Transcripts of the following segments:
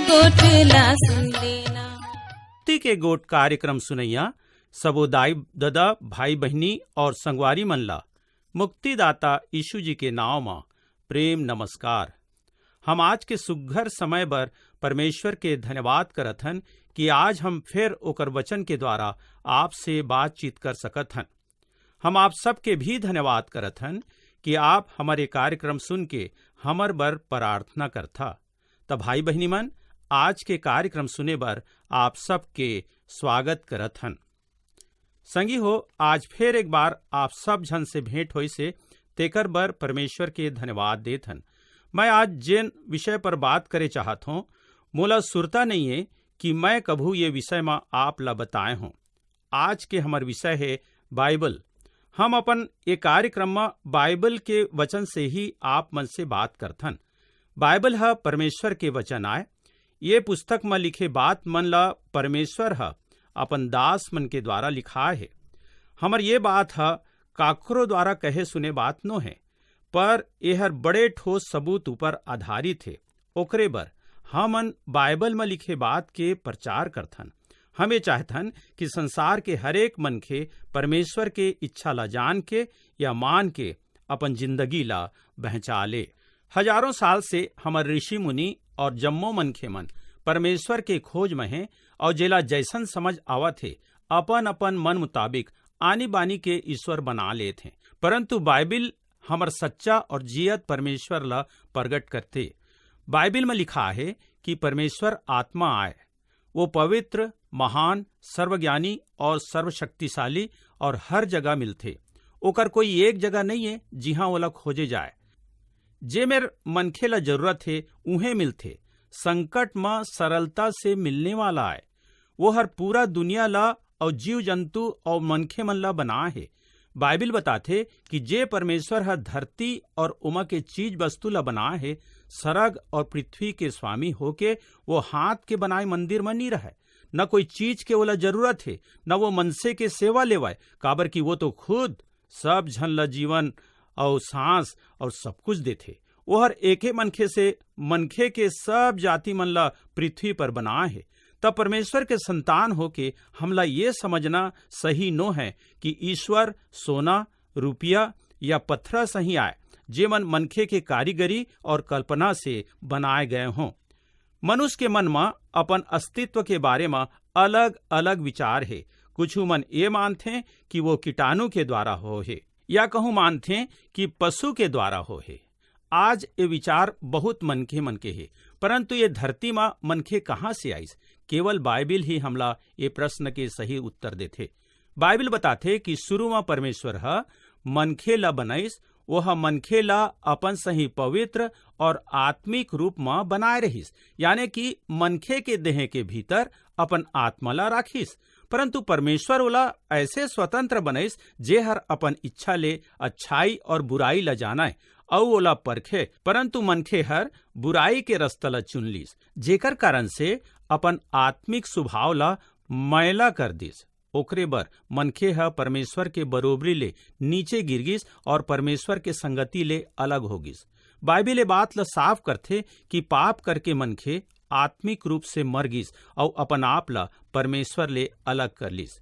गोठ ला सुन लेना। मुक्ति के गोट कार्यक्रम सुनैया सबोदाई ददा भाई बहनी और संगवारी मनला मुक्तिदाता यीशु जी के नाव में प्रेम नमस्कार। हम आज के सुघर समय पर परमेश्वर के धन्यवाद करत हन कि आज हम फिर ओकर वचन के द्वारा आपसे बातचीत कर सकत हन। हम आप सबके भी धन्यवाद करत हन कि आप हमारे कार्यक्रम सुन के हमर बर प्रार्थना करथा। तब भाई बहनी मन, आज के कार्यक्रम सुने बर आप सबके स्वागत करत हन। संगी हो, आज फिर एक बार आप सब जन से भेंट होई से तेकर बर परमेश्वर के धन्यवाद देत हन। मैं आज जिन विषय पर बात करे चाहत हूँ, मोला सुरता नहीं है कि मैं कभू ये विषय में आप ला बताए हूँ। आज के हमार विषय है बाइबल। हम अपन ये कार्यक्रम में बाइबल के वचन से ही आप मन से बात करथन। बाइबल है परमेश्वर के वचन आए। ये पुस्तक में लिखे बात मन ला परमेश्वर है अपन दास मन के द्वारा लिखा है। हमर ये बात है काकरो द्वारा कहे सुने बात नो है, पर यह बड़े ठोस सबूत ऊपर आधारित है। ओकरे बर हमन बाइबल में लिखे बात के प्रचार करथन। हम ये चाहथन कि संसार के हरेक मनखे परमेश्वर के इच्छा ला जान के या मान के अपन जिंदगी ला बहचा ले। हजारों साल से हमर ऋषि मुनि और जम्मो मनखे मन परमेश्वर के खोज में हैं और जेला जैसन समझ आवत है अपन अपन मन मुताबिक आनी बानी के ईश्वर बना लेते हैं। परंतु बाइबिल हमर सच्चा और जियत परमेश्वर ला प्रगट करते। बाइबिल में लिखा है कि परमेश्वर आत्मा आए, वो पवित्र, महान, सर्वज्ञानी और सर्वशक्तिशाली और हर जगह मिलते। ओकर कोई एक जगह नहीं है जिहाँ ओला खोजे जाए। जे मेर मनखे ला जरूरत है उन्हें मिलते। संकट में सरलता से मिलने वाला है। वो हर पूरा दुनिया ला और जीव जंतु और मनखे मन ला बना है। बाइबिल बताते कि जे परमेश्वर हर धरती और उमा के चीज वस्तु ला बना है, सरग और पृथ्वी के स्वामी होके वो हाथ के बनाए मंदिर में नहीं रहे। न कोई चीज के ओला जरूरत है, न वो मनसे के सेवा लेवाए, काबर की वो तो खुद सब झन ला जीवन और सांस और सब कुछ देते। वो हर एके मनखे से मनखे के सब जाति मन ला पृथ्वी पर बना है। तब परमेश्वर के संतान होके हमला ये समझना सही नो है कि ईश्वर सोना, रुपया या पत्थर सही आए, जे मन मनखे के कारीगरी और कल्पना से बनाए गए हों। मनुष्य के मन में अपन अस्तित्व के बारे में अलग अलग विचार है। कुछ मन ये मानते कि वो कीटाणु के द्वारा हो है, या कहूँ मानते कि पशु के द्वारा हो है। आज ये विचार बहुत मनखे है, परंतु ये धरती में मनखे कहाँ से आईस? केवल बाइबिल ही हमला ये प्रश्न के सही उत्तर देते। बाइबिल बताते कि शुरू में परमेश्वर है मनखे ला बनाइस, वह मनखे ला अपन सही पवित्र और आत्मिक रूप में बनाए रहिस, यानी कि मनखे के देह के भीतर अपन आत्मा ला राखिस। परंतु परमेश्वर ओला ऐसे स्वतंत्र बनाइस जे हर अपन इच्छा ले अच्छाई और बुराई ला जानाए और ओला परखे। परंतु मनखे हर बुराई के रस्ता ला चुन लीस, जेकर कारण से अपन आत्मिक स्वभाव ला मैला कर दिस। ओकरे बर मनखे है परमेश्वर के बरोबरी ले नीचे गिर गिस और परमेश्वर के संगति ले अलग हो गिस। बाइबिल बात ला साफ करथे कि पाप करके मनखे आत्मिक रूप से मर गिस और अपन आप ला परमेश्वर ले अलग कर लिस।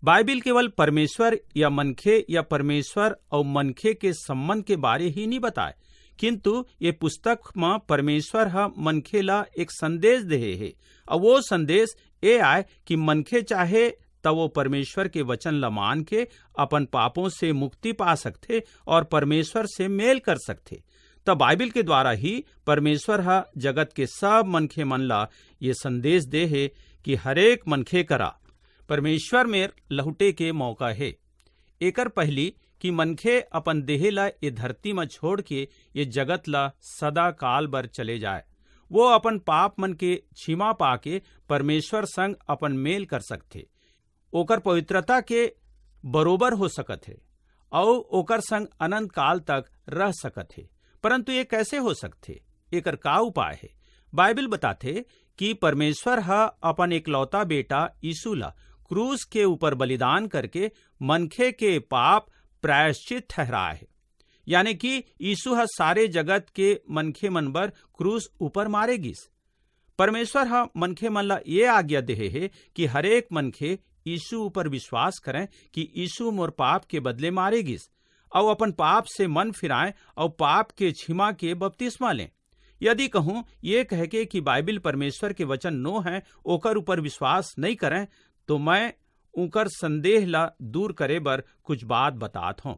बाइबिल केवल परमेश्वर या मनखे या परमेश्वर और मनखे के संबंध के बारे ही नहीं बताए, किंतु ये पुस्तक में परमेश्वर हा मनखे ला एक संदेश दे है। और वो संदेश ये आए कि मनखे चाहे तब वो परमेश्वर के वचन ला मान के अपन पापों से मुक्ति पा सकते और परमेश्वर से मेल कर सकते। तब बाइबिल के द्वारा ही परमेश्वर हा जगत के सब मनखे मन ला ये संदेश दे है कि हरेक मनखे करा परमेश्वर में लहुटे के मौका है। एकर पहली कि मनखे अपन देह ला ये धरती में छोड़ के ये जगत ला सदा काल बर चले जाए। वो अपन पाप मन के क्षमा पाके परमेश्वर संग अपन मेल कर सकते, ओकर पवित्रता के बरोबर हो सकत है और ओकर संग अनंत काल तक रह सकत है। परंतु ये कैसे हो सकते? एकर का उपाय है? बाइबिल बताते कि परमेश्वर हा अपन एकलौता बेटा यीशु ला क्रूस के ऊपर बलिदान करके मनखे के पाप प्रायश्चित ठहराए है। यानी कि यीशु हा सारे जगत के मनखे मन बर क्रूस ऊपर मारे गिस। परमेश्वर हा मनखे मन ला ये आज्ञा देहे है कि हरेक मनखे यीशु ऊपर विश्वास करें कि यीशु मोर पाप के बदले मारे गिस और अपन पाप से मन फिराएं और पाप के क्षमा के बपतिस्मा लें। यदि कहूं ये कह के कि बाइबिल परमेश्वर के वचन नो है, ओकर ऊपर विश्वास नहीं करें, तो मैं उनकर संदेह ला दूर करे बर कुछ बात बातात हूं।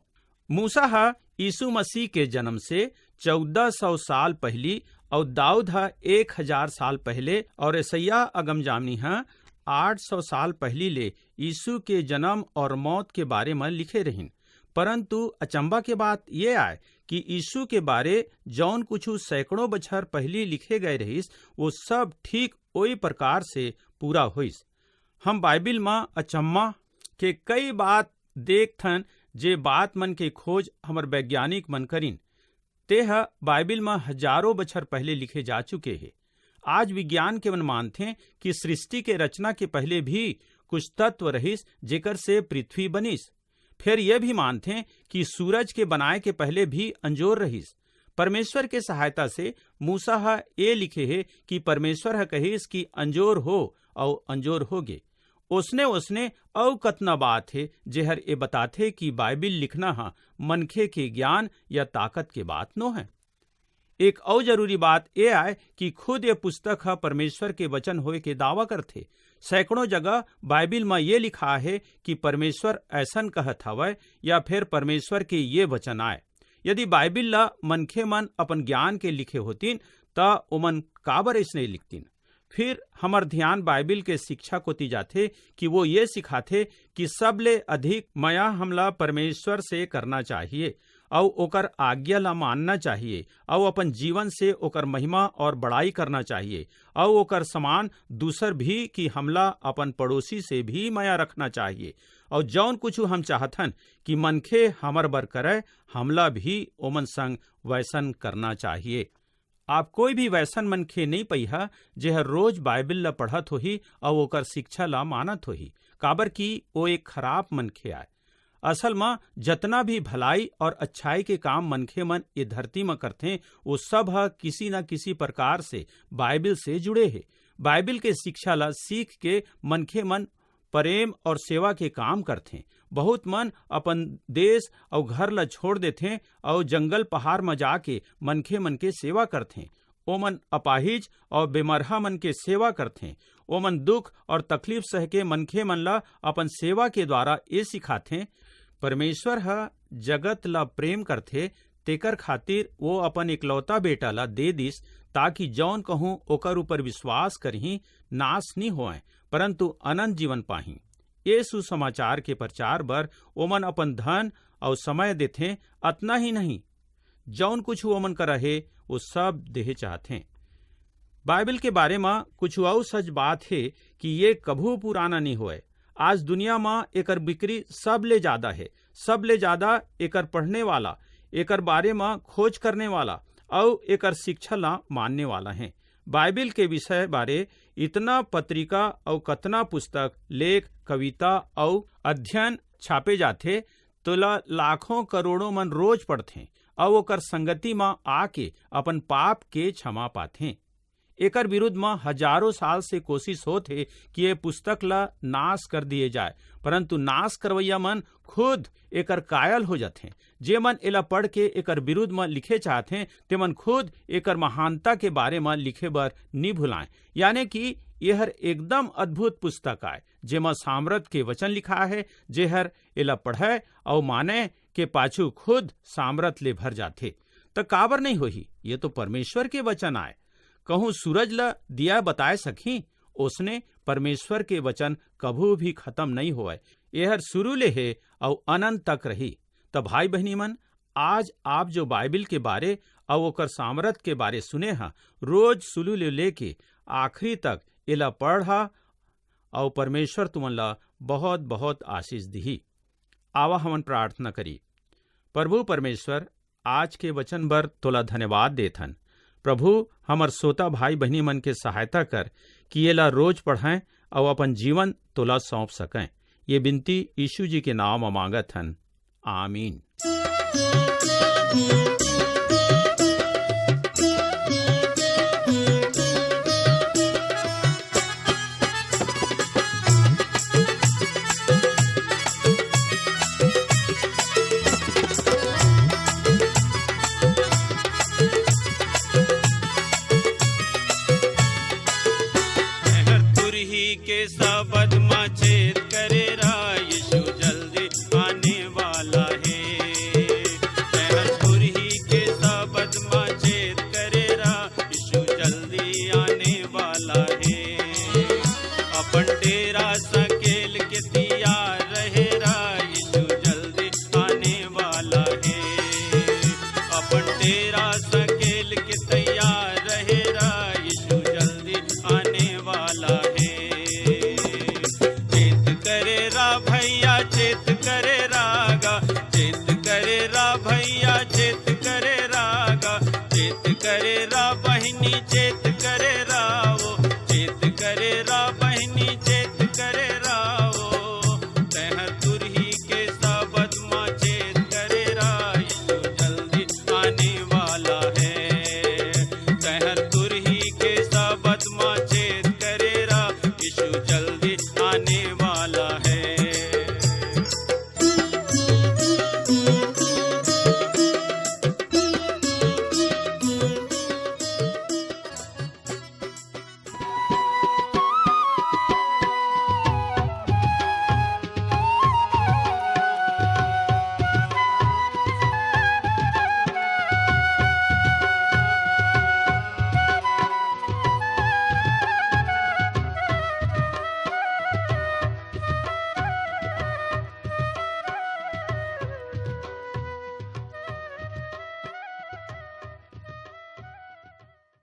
मूसा हा यीशु मसीह के जन्म से 1400 साल पहली और दाऊद हा 1000 साल पहले और यसैया अगमजामिनी हा 800 साल पहली ले यीशु के जन्म और मौत के बारे में लिखे रहिन। परंतु अचंबा के बात ये आए कि यीशु के बारे जौन कुछ सैकड़ों बछर पहली लिखे गए रहिस वो सब ठीक वही प्रकार से पूरा हुईस। हम बाइबिल में अचम्मा के कई बात देखथन जे बात मन के खोज हमर वैज्ञानिक मन करीन तेह बाइबिल में हजारों बछर पहले लिखे जा चुके हैं। आज विज्ञान के मन मानते कि सृष्टि के रचना के पहले भी कुछ तत्व रहिस जेकर से पृथ्वी बनिस। फिर यह भी मानते कि सूरज के बनाए के पहले भी अंजोर रहिस। परमेश्वर के सहायता से मूसा हा ये लिखे है कि परमेश्वर हा कहिस कि अंजोर हो और अंजोर होगे। उसने औ कतना बात है जेहर ये बताथे कि बाइबिल लिखना हा मनखे के ज्ञान या ताकत के बात नो है। एक और जरूरी बात यह आए कि खुद ये पुस्तक हा परमेश्वर के वचन होए के दावा करथे। सैकड़ों जगह बाइबिल में ये लिखा है कि परमेश्वर ऐसन कहत हवय या फिर परमेश्वर के ये वचन आए। यदि बाइबिल ला मनखे मन अपन ज्ञान के लिखे होतीन ता ओमन काबर इसने लिखतीन। फिर हमर ध्यान बाइबिल के शिक्षा को ती जाथे कि वो ये सिखाथे कि सबले अधिक माया हमला परमेश्वर से करना चाहिए और ओकर आज्ञा ला मानना चाहिए और अपन जीवन से ओकर महिमा और बड़ाई करना चाहिए और ओकर समान दूसर भी कि हमला अपन पड़ोसी से भी माया रखना चाहिए और जौन कुछ हम चाहथन कि मनखे हमर बर करे हमला भी ओमन संग वैसन करना चाहिए। आप कोई भी वैसन मनखे नहीं पहिया जेहर रोज बाइबिल ला पढ़त होही और ओकर शिक्षा ला मानत होही, काबर की वो एक खराब मनखे आए। असल में जतना भी भलाई और अच्छाई के काम मनखे मन ये धरती में करते वो सब हा किसी न किसी प्रकार से बाइबिल से जुड़े है। बाइबिल के शिक्षा ला सीख के मनखे मन प्रेम और सेवा के काम करते। बहुत मन अपन देश और घर ला छोड़ देते और जंगल पहाड़ में जाके मनखे मन के सेवा करते। ओमन अपाहिज और बेमरहा मन के सेवा करते। ओमन दुख और तकलीफ सह के मनखे मन ला अपन सेवा के द्वारा ये सिखाते परमेश्वर हा जगत ला प्रेम करथे, तेकर खातिर वो अपन इकलौता बेटा ला दे दिस ताकि जौन कहूं ओकर ऊपर विश्वास करही नाश नहीं होए परंतु अनंत जीवन पाही। ये सुसमाचार के प्रचार बर ओमन अपन धन और समय देथे। अतना ही नहीं, जौन कुछ ओमन कर रहे वो सब देहे चाहते। बाइबिल के बारे में कुछ और सच बात है कि ये कभू पुराना नहीं होए। आज दुनिया में एकर बिक्री सबले ज्यादा है। सबले ज्यादा एकर पढ़ने वाला, एकर बारे में खोज करने वाला और एकर शिक्षा ला मानने वाला है। बाइबिल के विषय बारे इतना पत्रिका और कतना पुस्तक, लेख, कविता और अध्ययन छापे जाते तो लाखों करोड़ों मन रोज पढ़ते और ओकर संगति में आके अपन पाप के क्षमा पाथे। एकर विरुद्ध में हजारों साल से कोशिश होते कि ये पुस्तक ला नाश कर दिए जाए, परंतु नाश करवैया मन खुद एकर कायल हो जाते। जे मन एला पढ़ के एकर विरुद्ध में लिखे चाहते ते मन खुद एकर महानता के बारे में लिखे बर नहीं भुलाएं। यानी कि यह एकदम अद्भुत पुस्तक आए जेमा सामर्थ के वचन लिखा है, जेहर एला पढ़े और माने के पाछू खुद सामर्थ ले भर जाते। तो काबर नहीं होही, ये तो परमेश्वर के वचन आए। कहूँ सूरज ला दिया बताए सकी, उसने परमेश्वर के वचन कभू भी खत्म नहीं हुआ। यह शुरू ले है और अनंत तक रही। तब भाई बहनी मन, आज आप जो बाइबिल के बारे और ओकर सामर्थ के बारे सुने हा, रोज शुरू ले लेके आखिरी तक एला पढ़ा और परमेश्वर तुमन ला बहुत बहुत आशीष दी। आवा हमन प्रार्थना करी। प्रभु परमेश्वर, आज के वचन बर तोला धन्यवाद देथन। प्रभु, हमर सोता भाई बहनी मन के सहायता कर कि ये ला रोज पढ़ें और अपन जीवन तोला सौंप सकें। ये बिनती यीशु जी के नाम में मांगत हन, आमीन। के सबद मचेत करेरा, यीशु जल्दी आने वाला है। महलपुरी के सबद मचेत करेरा, यीशु जल्दी आने वाला है। अपन डेरा सकेल के तैयार रहेरा, यीशु जल्दी आने वाला है। अपन डेरा सकेल के तैयार रहेरा, यीशु जल्दी आने